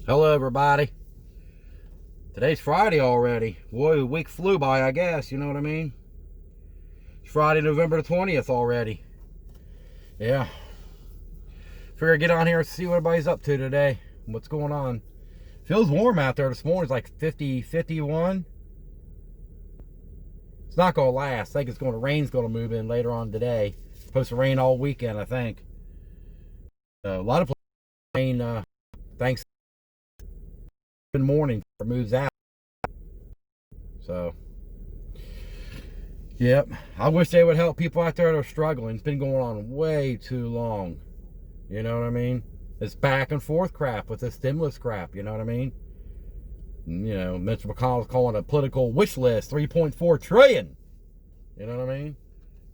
Hello, everybody. Today's Friday already. Boy, the week flew by, I guess. You know what I mean? It's Friday, November the 20th already. Yeah. Figure I'd get on here and see what everybody's up to today. What's going on? Feels warm out there this morning. It's like 50, 51. It's not going to last. I think it's going to rain's going to move in later on today. It's supposed to rain all weekend, I think. A lot of places rain Thanksgiving morning moves out. So, yep. I wish they would help people out there that are struggling. It's been going on way too long. You know what I mean? It's back and forth crap with the stimulus crap. You know what I mean? You know, Mitch McConnell's calling it a political wish list, 3.4 trillion. You know what I mean?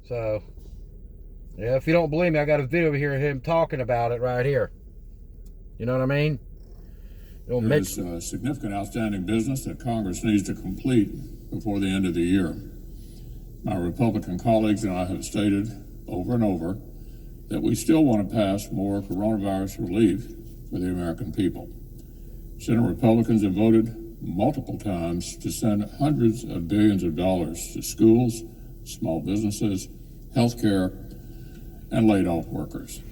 So, yeah, if you don't believe me, I got a video over here of him talking about it right here. You know what I mean? There is significant outstanding business that Congress needs to complete before the end of the year. My Republican colleagues and I have stated over and over that we still want to pass more coronavirus relief for the American people. Senate Republicans have voted multiple times to send hundreds of billions of dollars to schools, small businesses, healthcare, and laid-off workers.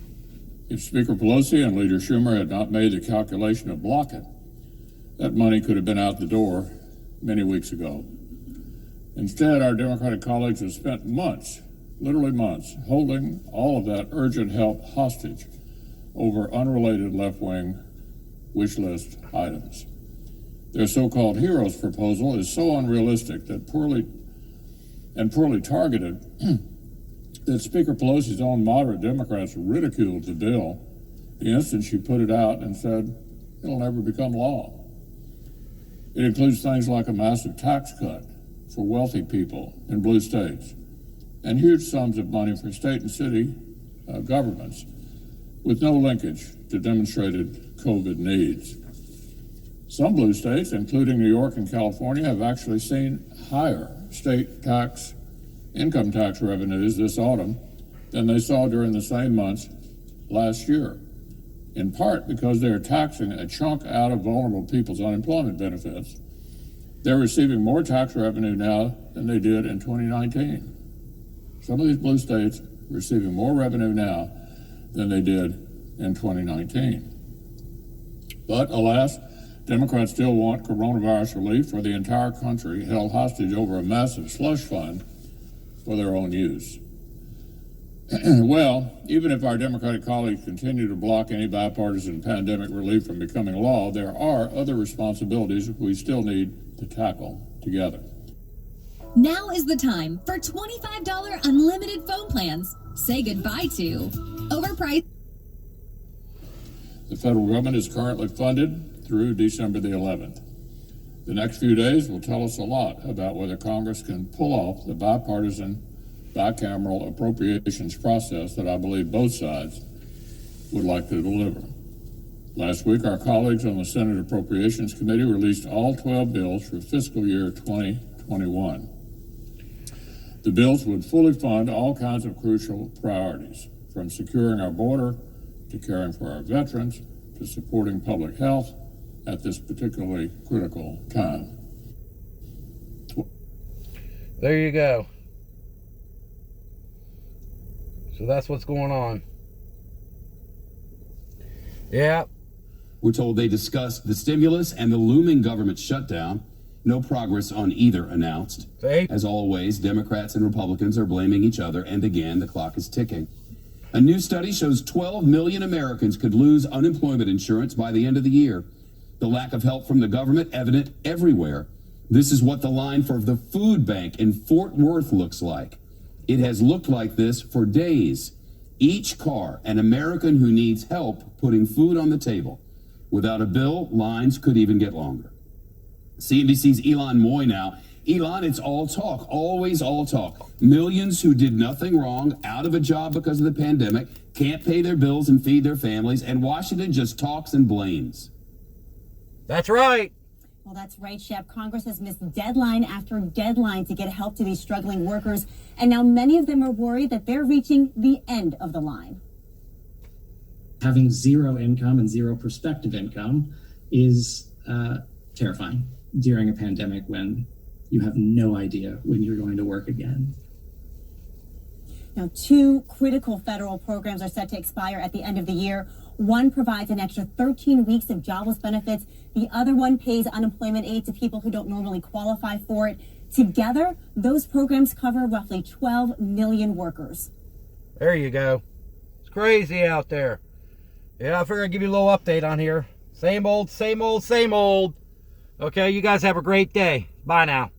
If Speaker Pelosi and Leader Schumer had not made the calculation to block it, that money could have been out the door many weeks ago. Instead, our Democratic colleagues have spent months, literally months, holding all of that urgent help hostage over unrelated left-wing wish list items. Their so-called heroes proposal is so unrealistic that poorly targeted that Speaker Pelosi's own moderate Democrats ridiculed the bill the instant she put it out and said it'll never become law. It includes things like a massive tax cut for wealthy people in blue states and huge sums of money for state and city governments with no linkage to demonstrated COVID needs. Some blue states, including New York and California, have actually seen higher state income tax revenues this autumn than they saw during the same months last year, in part because they're taxing a chunk out of vulnerable people's unemployment benefits. They're receiving more tax revenue now than they did in 2019. Some of these blue states are receiving more revenue now than they did in 2019. But alas, Democrats still want coronavirus relief for the entire country held hostage over a massive slush fund for their own use. Well, even if our Democratic colleagues continue to block any bipartisan pandemic relief from becoming law, there are other responsibilities we still need to tackle together. Now is the time for $25 unlimited phone plans. Say goodbye to overpriced. The federal government is currently funded through December the 11th. The next few days will tell us a lot about whether Congress can pull off the bipartisan, bicameral appropriations process that I believe both sides would like to deliver. Last week, our colleagues on the Senate Appropriations Committee released all 12 bills for fiscal year 2021. The bills would fully fund all kinds of crucial priorities, from securing our border to caring for our veterans to supporting public health at this particularly critical time. There you go. So that's what's going on. Yeah. We're told they discussed the stimulus and the looming government shutdown. No progress on either announced. See? As always, Democrats and Republicans are blaming each other, and again, the clock is ticking. A new study shows 12 million Americans could lose unemployment insurance by the end of the year. The lack of help from the government evident everywhere. This is what the line for the food bank in Fort Worth looks like. It has looked like this for days. Each car, an American who needs help putting food on the table. Without a bill, lines could even get longer. CNBC's Elon Moy now. Elon, it's all talk, always all talk. Millions who did nothing wrong, out of a job because of the pandemic, can't pay their bills and feed their families, and Washington just talks and blames. That's right. Well, that's right, Shep. Congress has missed deadline after deadline to get help to these struggling workers, and now many of them are worried that they're reaching the end of the line. Having zero income and zero prospective income is terrifying during a pandemic when you have no idea when you're going to work again. Now, 2 critical federal programs are set to expire at the end of the year. One provides an extra 13 weeks of jobless benefits. The other one pays unemployment aid to people who don't normally qualify for it. Together, those programs cover roughly 12 million workers. There you go. It's crazy out there. Yeah, I figured I'd give you a little update on here. Same old, same old, same old. Okay, you guys have a great day. Bye now.